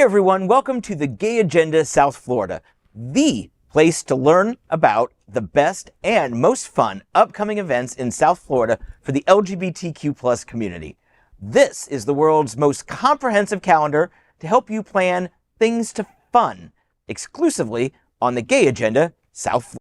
Hey everyone, welcome to the Gay Agenda South Florida, the place to learn about the best and most fun upcoming events in South Florida for the LGBTQ+ community. This is the world's most comprehensive calendar to help you plan things to fun, exclusively on the Gay Agenda South Florida.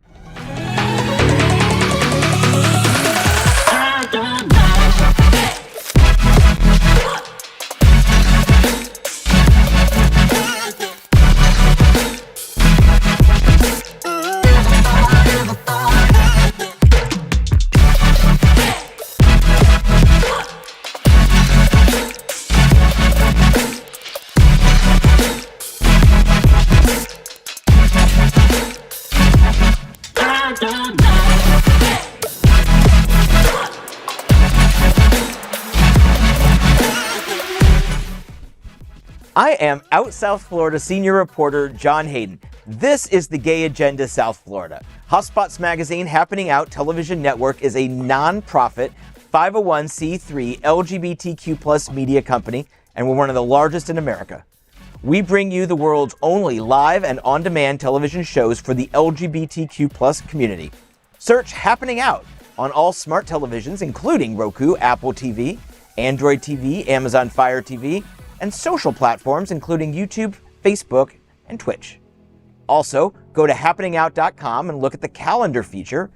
I am Out South Florida senior reporter John Hayden. This is the Gay Agenda South Florida. HotSpots Magazine Happening Out Television Network is a non-profit 501c3 LGBTQ+ media company, and we're one of the largest in America. We bring you the world's only live and on-demand television shows for the LGBTQ+ community. Search Happening Out on all smart televisions, including Roku, Apple TV, Android TV, Amazon Fire TV, and social platforms including YouTube, Facebook, and Twitch. Also, go to happeningout.com and look at the calendar feature.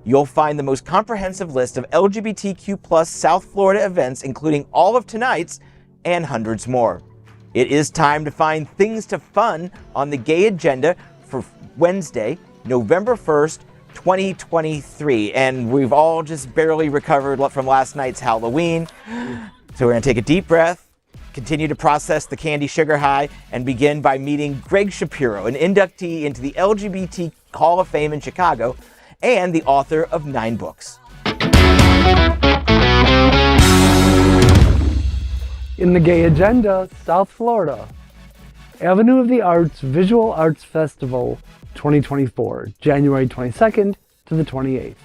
You'll find the most comprehensive list of LGBTQ+ South Florida events, including all of tonight's and hundreds more. It is time to find things to fun on the Gay Agenda for Wednesday, November 1st, 2023. And we've all just barely recovered from last night's Halloween. So we're gonna take a deep breath, continue to process the candy sugar high, and begin by meeting Greg Shapiro, an inductee into the LGBT Hall of Fame in Chicago and the author of 9 books. In the Gay Agenda, South Florida, Avenue of the Arts Visual Arts Festival 2024, January 22nd to the 28th.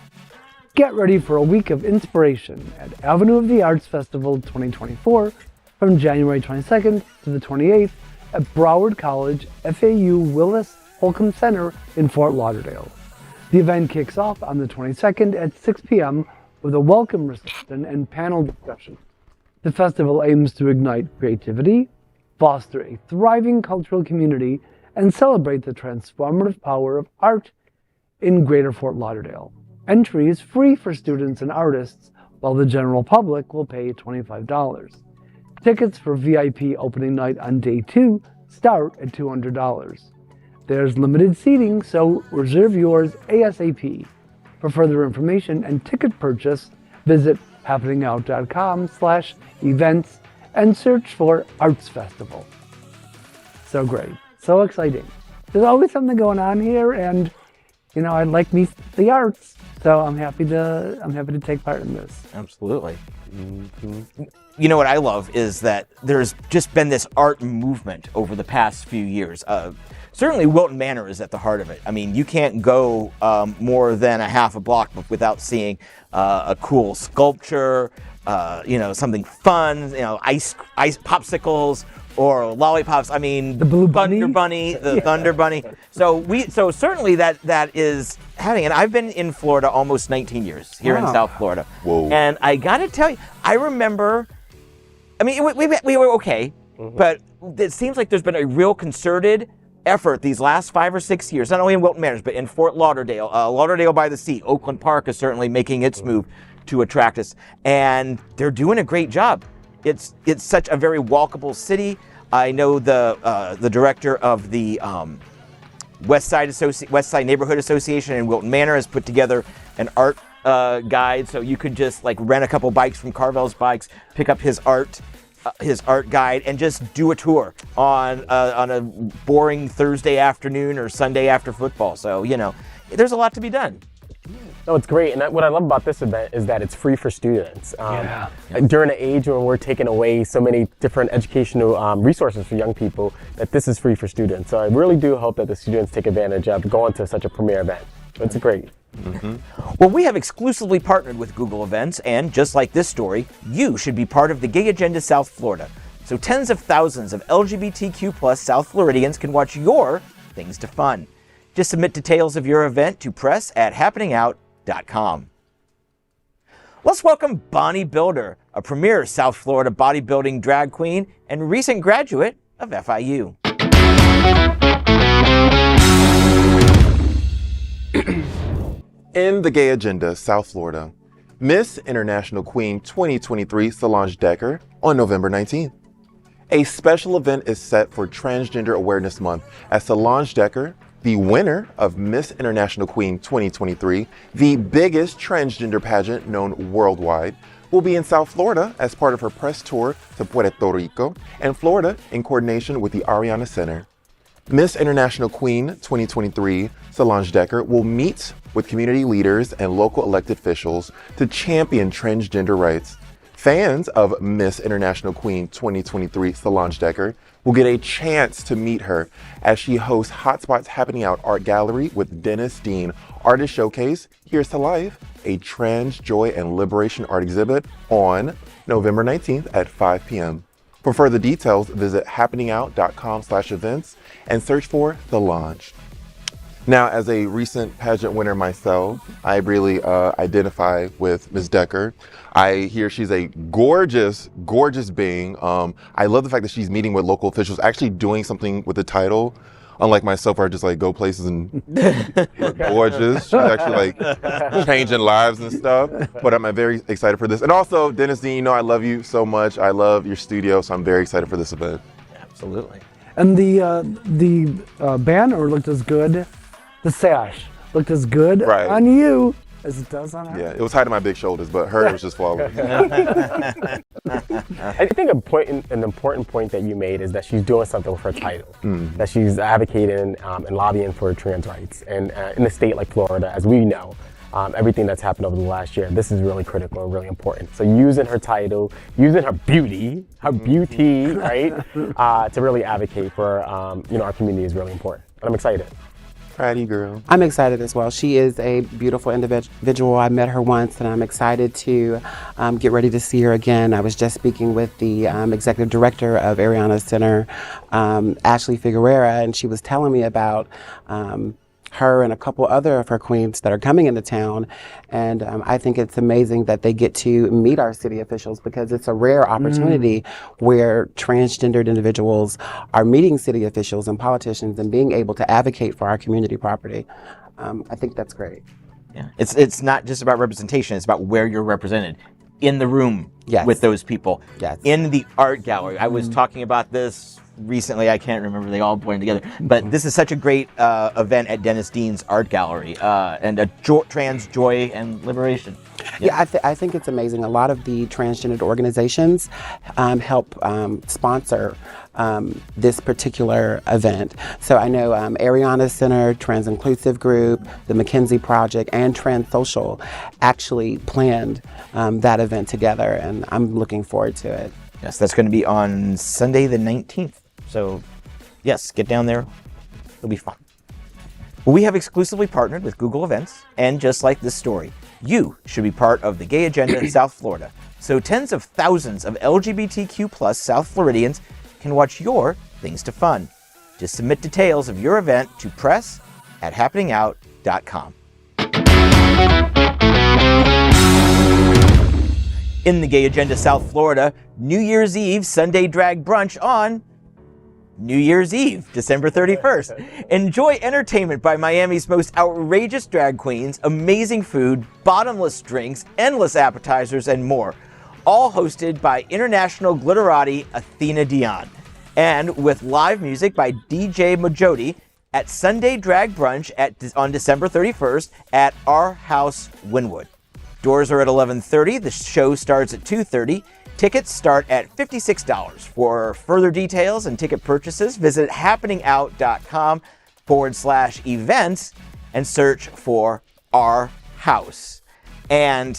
Get ready for a week of inspiration at Avenue of the Arts Festival 2024 from January 22nd to the 28th at Broward College FAU Willis Holcomb Center in Fort Lauderdale. The event kicks off on the 22nd at 6 p.m. with a welcome reception and panel discussion. The festival aims to ignite creativity, foster a thriving cultural community, and celebrate the transformative power of art in Greater Fort Lauderdale. Entry is free for students and artists, while the general public will pay $25. Tickets for VIP opening night on day 2 start at $200. There's limited seating, so reserve yours ASAP. For further information and ticket purchase, visit happeningout.com/events and search for Arts Festival. So great, so exciting. There's always something going on here, and I like the arts, so I'm happy to take part in this. Absolutely. Mm-hmm. You know what I love is that there's just been this art movement over the past few years. Certainly Wilton Manor is at the heart of it. I mean, you can't go more than a half a block without seeing a cool sculpture, something fun, ice popsicles or lollipops. I mean, the Blue Thunder Bunny, the Thunder Bunny. So certainly that is happening. And I've been in Florida almost 19 years here in South Florida. Whoa. And I got to tell you, I remember. I mean, we were okay, but it seems like there's been a real concerted effort these last 5 or 6 years, not only in Wilton Manors, but in Fort Lauderdale, Lauderdale by the Sea. Oakland Park is certainly making its move to attract us, and they're doing a great job. It's such a very walkable city. I know the director of the West Side Neighborhood Association in Wilton Manor has put together an art guide, so you could just rent a couple bikes from Carvel's Bikes, pick up his art guide, and just do a tour on a boring Thursday afternoon or Sunday after football. So there's a lot to be done. No, it's great, and what I love about this event is that it's free for students. During an age when we're taking away so many different educational resources for young people, that this is free for students. So I really do hope that the students take advantage of going to such a premier event. It's great. Mm-hmm. Well, we have exclusively partnered with Google Events, and just like this story, you should be part of the Gay Agenda South Florida. so tens of thousands of LGBTQ+ South Floridians can watch your Things to Fun. Just submit details of your event to press@happeningout.com. Let's welcome Bonnie Builder, a premier South Florida bodybuilding drag queen and recent graduate of FIU. In the Gay Agenda, South Florida, Miss International Queen 2023 Solange Decker on November 19th. A special event is set for Transgender Awareness Month as Solange Decker, the winner of Miss International Queen 2023, the biggest transgender pageant known worldwide, will be in South Florida as part of her press tour to Puerto Rico and Florida in coordination with the Ariana Center. Miss International Queen 2023 Solange Decker will meet with community leaders and local elected officials to champion transgender rights. Fans of Miss International Queen 2023 Solange Decker will get a chance to meet her as she hosts Hotspots Happening Out Art Gallery with Dennis Dean Artist Showcase, Here's to Life, a trans joy and liberation art exhibit on November 19th at 5 p.m. For further details, visit happeningout.com/events and search for The Launch. Now, as a recent pageant winner myself, I really identify with Ms. Decker. I hear she's a gorgeous, gorgeous being. I love the fact that she's meeting with local officials, actually doing something with the title. Unlike myself, where I just like go places and look gorgeous. She's actually like changing lives and stuff. But I'm very excited for this. And also, Dennis Dean, you know I love you so much. I love your studio, so I'm very excited for this event. Absolutely. And the banner looked as good. The sash looked as good on you as it does on her. Yeah, it was hiding my big shoulders, but her it was just flawless. I think an important point that you made is that she's doing something with her title, that she's advocating and lobbying for trans rights. And in a state like Florida, as we know, everything that's happened over the last year, this is really critical and really important. So using her title, using her beauty, right, to really advocate for our community is really important. And I'm excited. Pratty girl. I'm excited as well. She is a beautiful individual. I met her once and I'm excited to get ready to see her again. I was just speaking with the executive director of Ariana Center, Ashley Figueroa, and she was telling me about her and a couple other of her queens that are coming into town. And I think it's amazing that they get to meet our city officials because it's a rare opportunity where transgendered individuals are meeting city officials and politicians and being able to advocate for our community property. I think that's great. Yeah, it's not just about representation, it's about where you're represented. In the room with those people. Yes. In the art gallery. I was talking about this recently, I can't remember, they all blend together. But this is such a great event at Dennis Dean's Art Gallery and a trans joy and liberation. Yeah, I think it's amazing. A lot of the transgender organizations help sponsor this particular event. So I know Ariana Center, Trans Inclusive Group, the McKinsey Project, and Trans Social actually planned that event together, and I'm looking forward to it. Yes, that's going to be on Sunday the 19th. So, yes, get down there. It'll be fun. Well, we have exclusively partnered with Google Events, and just like this story, you should be part of the Gay Agenda in South Florida. So tens of thousands of LGBTQ+ South Floridians can watch your Things to Fun. Just submit details of your event to press@happeningout.com. In the Gay Agenda South Florida, New Year's Eve Sunday drag brunch on New Year's Eve, December 31st. Enjoy entertainment by Miami's most outrageous drag queens, amazing food, bottomless drinks, endless appetizers, and more. All hosted by international glitterati Athena Dion. And with live music by DJ Mojodi at Sunday Drag Brunch on December 31st at Our House Wynwood. Doors are at 11:30. The show starts at 2:30. Tickets start at $56. For further details and ticket purchases, visit happeningout.com/events and search for Our House. And,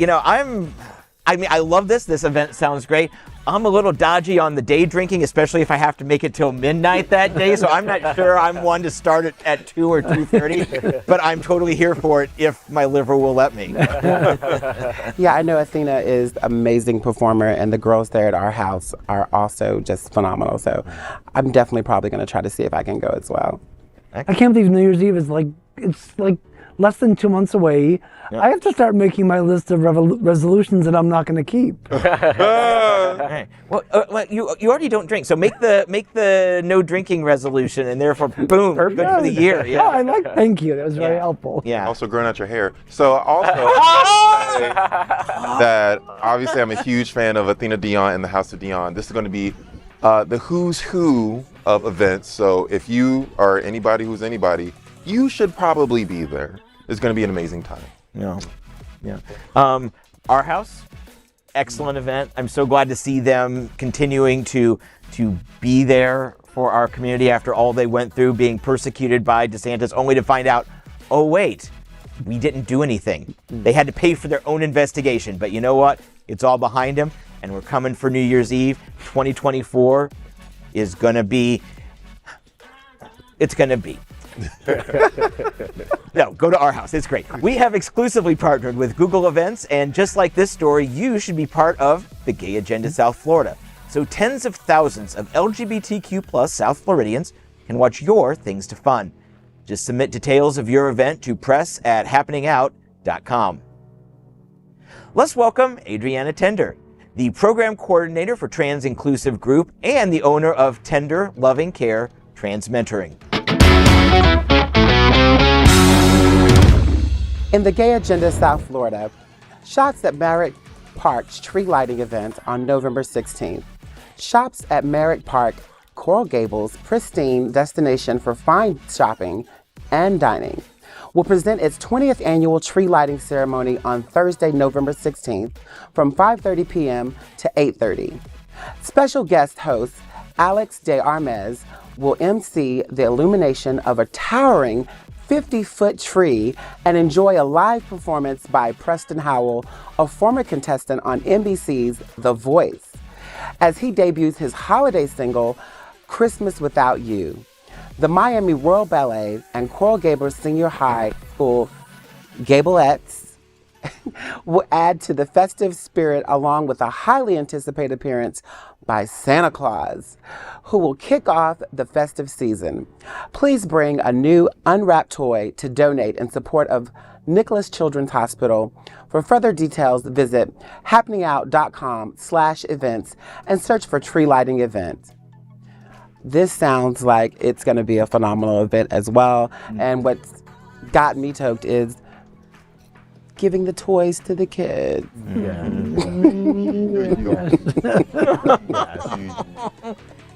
I love this. This event sounds great. I'm a little dodgy on the day drinking, especially if I have to make it till midnight that day. So I'm not sure I'm one to start it at 2 or 2:30, but I'm totally here for it if my liver will let me. Yeah, I know Athena is an amazing performer, and the girls there at our house are also just phenomenal. So I'm definitely probably going to try to see if I can go as well. I can't believe New Year's Eve is it's like less than 2 months away. Yep. I have to start making my list of resolutions that I'm not going to keep. Right. Well, you already don't drink, so make the no drinking resolution, and therefore, boom, good for the year. Yeah, Thank you. That was very helpful. Yeah. Also growing out your hair. So also that obviously I'm a huge fan of Athena Dion and the House of Dion. This is going to be the who's who of events. So if you are anybody who's anybody, you should probably be there. It's going to be an amazing time. Yeah. Our House, excellent event. I'm so glad to see them continuing to be there for our community after all they went through, being persecuted by DeSantis, only to find out, oh wait, we didn't do anything. They had to pay for their own investigation, but you know what? It's all behind them, and we're coming for New Year's Eve. 2024 is gonna be. It's gonna be. No, go to Our House. It's great. We have exclusively partnered with Google Events, and just like this story, you should be part of the Gay Agenda South Florida. So tens of thousands of LGBTQ+ South Floridians can watch your Things to Fun. Just submit details of your event to press@happeningout.com. Let's welcome Adriana Tender, the program coordinator for Trans Inclusive Group and the owner of Tender Loving Care Trans Mentoring. In the Gay Agenda South Florida, shots at Merrick Park's tree lighting event on November 16th. Shops at Merrick Park, Coral Gables' pristine destination for fine shopping and dining, will present its 20th annual tree lighting ceremony on Thursday, November 16th from 5:30 p.m. to 8:30. Special guest host Alex De Armez will MC the illumination of a towering 50-foot tree and enjoy a live performance by Preston Howell, a former contestant on NBC's The Voice, as he debuts his holiday single, Christmas Without You. The Miami Royal Ballet and Coral Gables Senior High School Gableettes will add to the festive spirit, along with a highly anticipated appearance by Santa Claus, who will kick off the festive season. Please bring a new unwrapped toy to donate in support of Nicholas Children's Hospital. For further details, visit happeningout.com/events and search for tree lighting event. This sounds like it's going to be a phenomenal event as well. And what's got me toked is giving the toys to the kids.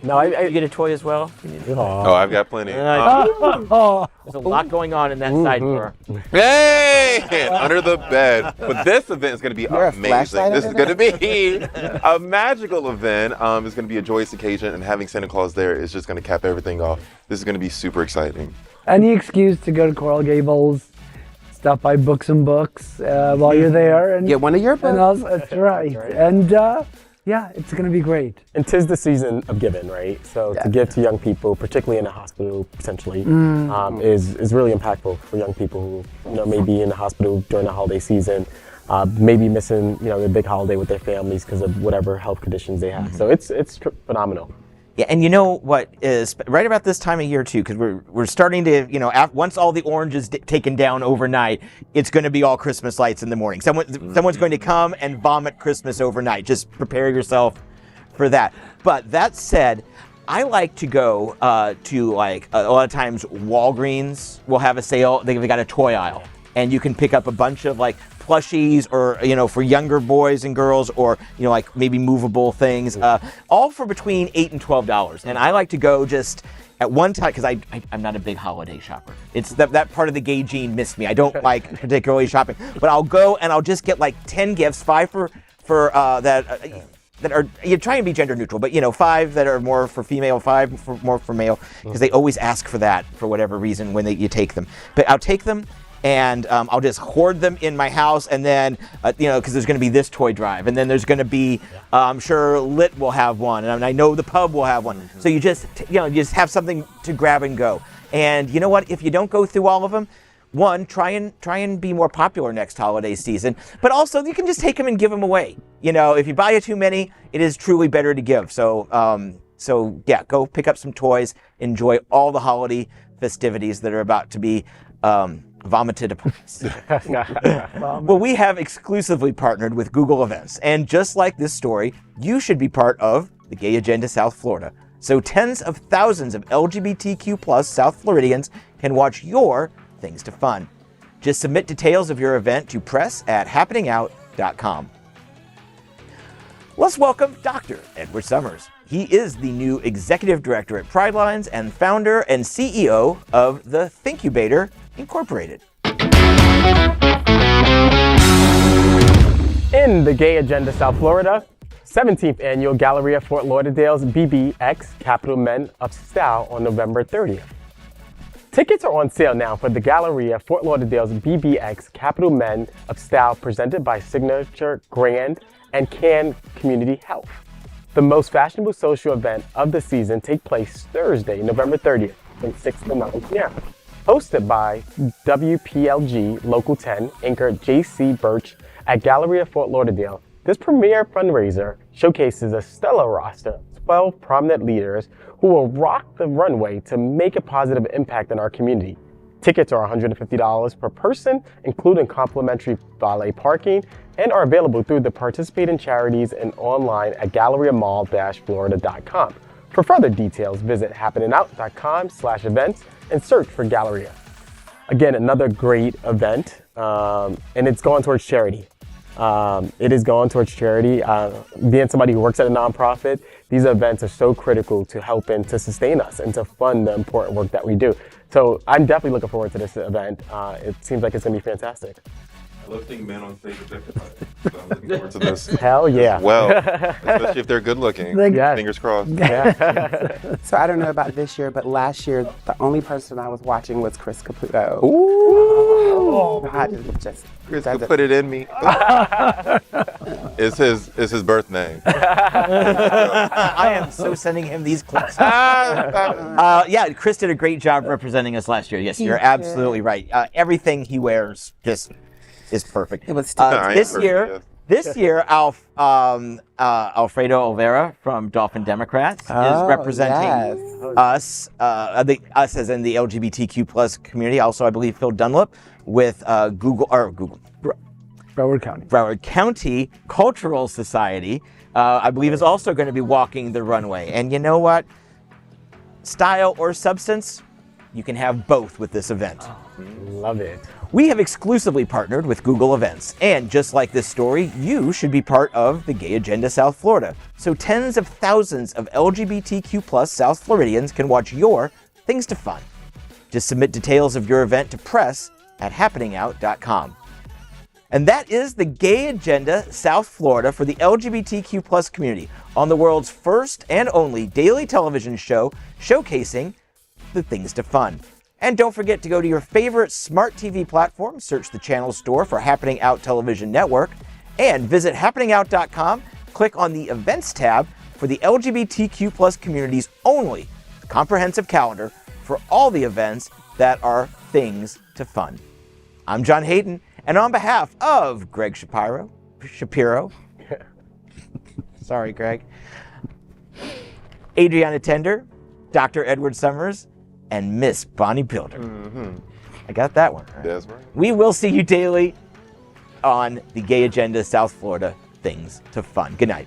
No, I get a toy as well. Oh, I've got plenty. There's a lot going on in that side door. Hey, under the bed. But this event is going to be amazing. This is going to be a magical event. It's going to be a joyous occasion, and having Santa Claus there is just going to cap everything off. This is going to be super exciting. Any excuse to go to Coral Gables, stop by Books and Books while you're there, and get one of your books. And also, that's right. And yeah, it's going to be great. And 'tis the season of giving, right? So to give to young people, particularly in a hospital, potentially, is really impactful for young people who may be in the hospital during the holiday season, maybe missing the big holiday with their families because of whatever health conditions they have. So it's phenomenal. Yeah, and you know what is right about this time of year too, because we're starting to, once all the orange is taken down overnight, it's going to be all Christmas lights in the morning. Someone's going to come and vomit Christmas overnight. Just prepare yourself for that. But that said, I like to go to a lot of times Walgreens will have a sale. They've got a toy aisle, and you can pick up a bunch of plushies or for younger boys and girls, or maybe movable things, all for between $8 and $12. And I like to go just at one time, because I'm not a big holiday shopper. It's that part of the gay gene missed me. I don't like particularly shopping, but I'll go and I'll just get 10 gifts, 5 for that are, you try and be gender neutral, but 5 that are more for female, 5 more for male, because they always ask for that for whatever reason when you take them. But I'll take them, and I'll just hoard them in my house, and then because there's going to be this toy drive, and then there's going to be I'm sure Lit will have one, and I know the pub will have one. So you just you just have something to grab and go. And you know what? If you don't go through all of them, one, try and be more popular next holiday season, but also you can just take them and give them away. If you buy too many, it is truly better to give. So yeah, go pick up some toys, enjoy all the holiday festivities that are about to be vomited upon us. Well, we have exclusively partnered with Google Events, and just like this story, you should be part of the Gay Agenda South Florida. So tens of thousands of LGBTQ+ South Floridians can watch your Things to Fun. Just submit details of your event to press@happeningout.com. Let's welcome Dr. Edward Summers. He is the new Executive Director at Pridelines and founder and CEO of the Thinkubator Incorporated. In the Gay Agenda South Florida, 17th Annual Galleria Fort Lauderdale's BBX Capital Men of Style on November 30th. Tickets are on sale now for the Galleria Fort Lauderdale's BBX Capital Men of Style presented by Signature Grand and Can Community Health. The most fashionable social event of the season takes place Thursday, November 30th from 6 to 9 p.m. Hosted by WPLG Local 10 anchor JC Birch at Galleria Fort Lauderdale. This premier fundraiser showcases a stellar roster of 12 prominent leaders who will rock the runway to make a positive impact in our community. Tickets are $150 per person, including complimentary valet parking, and are available through the participating charities and online at galleriamall-florida.com. For further details, visit happeningout.com/events and search for Galleria. Again, another great event, and it's going towards charity. It is going towards charity. Being somebody who works at a nonprofit, these events are so critical to helping to sustain us and to fund the important work that we do. So I'm definitely looking forward to this event. It seems like it's going to be fantastic. I love seeing men on stage objectified. So I'm looking forward to this. Hell yeah. Well, especially if they're good looking. Yes. Fingers crossed. Yeah. So I don't know about this year, but last year, the only person I was watching was Chris Caputo. Ooh. I just Chris could put it in me. It's his birth name. I am so sending him these clips. Yeah, Chris did a great job representing us last year. Yes, you're absolutely right. Everything he wears just is perfect. It was this year, Alfredo Olvera from Dolphin Democrats is representing us, us as in the LGBTQ+ community. Also, I believe Phil Dunlap with Broward County Cultural Society, I believe is also going to be walking the runway. And you know what? Style or substance, you can have both with this event. Love it. We have exclusively partnered with Google Events, and just like this story, you should be part of the Gay Agenda South Florida. So tens of thousands of LGBTQ+ South Floridians can watch your Things to Fun. Just submit details of your event to press@happeningout.com. And that is the Gay Agenda South Florida for the LGBTQ+ community on the world's first and only daily television show showcasing the Things to Fun. And don't forget to go to your favorite smart TV platform, search the channel store for Happening Out Television Network, and visit happeningout.com, click on the Events tab for the LGBTQ+ community's only comprehensive calendar for all the events that are Things to Fun. I'm John Hayden, and on behalf of Greg Shapiro, sorry, Greg, Adriana Tender, Dr. Edward Summers, and Miss Bonnie Pilder. I got that one. Right? That's right. We will see you daily on the Gay Agenda South Florida Things to Fun. Good night.